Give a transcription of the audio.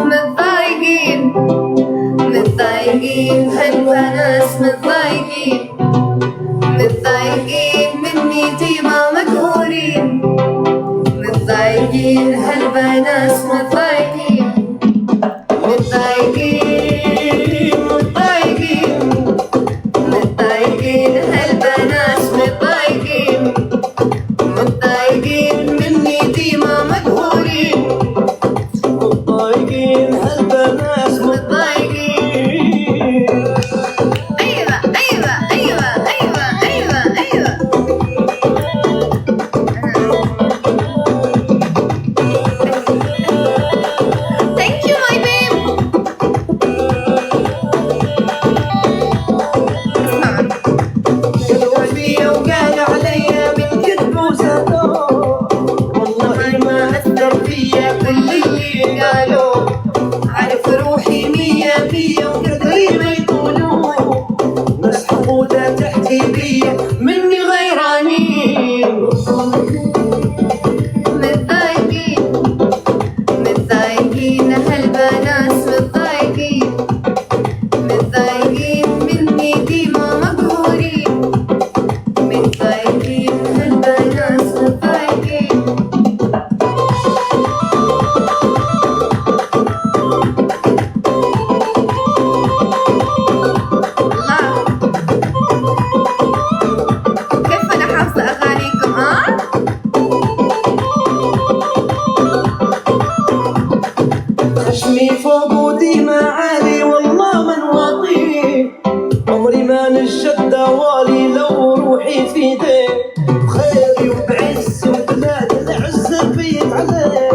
متضايقين متضايقين هلبة ناس متضايقين متضايقين مني ديما مقهورين متضايقين هلبة ناس متضايقين متضايقين متضايقين متضايقين هلبة ناس متضايقين متضايقين مني ديما مقهورين متضايقين هلبة ناس متضايقين. أيوة أيوة أيوة أيوة أيوة أيوة. Thank you my babe. قالوا فيا وقالوا عليا من كذب وزادوا، والله ما أثر فيا كل اللي قالوا. عارف روحي مية مية وقدري ما يطولوا، ناس حقودة تحكي بيا مني غيرانين. متضايقين متضايقين هلبة ناس متضايقين متضايقين مني ديما مقهورين متضايقين هلبة ناس متضايقين. الله كيف أنا حافظة أغانيكم خشمي فوق وديما عالي والله من واطي، عمري ما نشد دوالي لو روحي في يديه. بخيري وبعزي وبلاد العزة بيت عليه.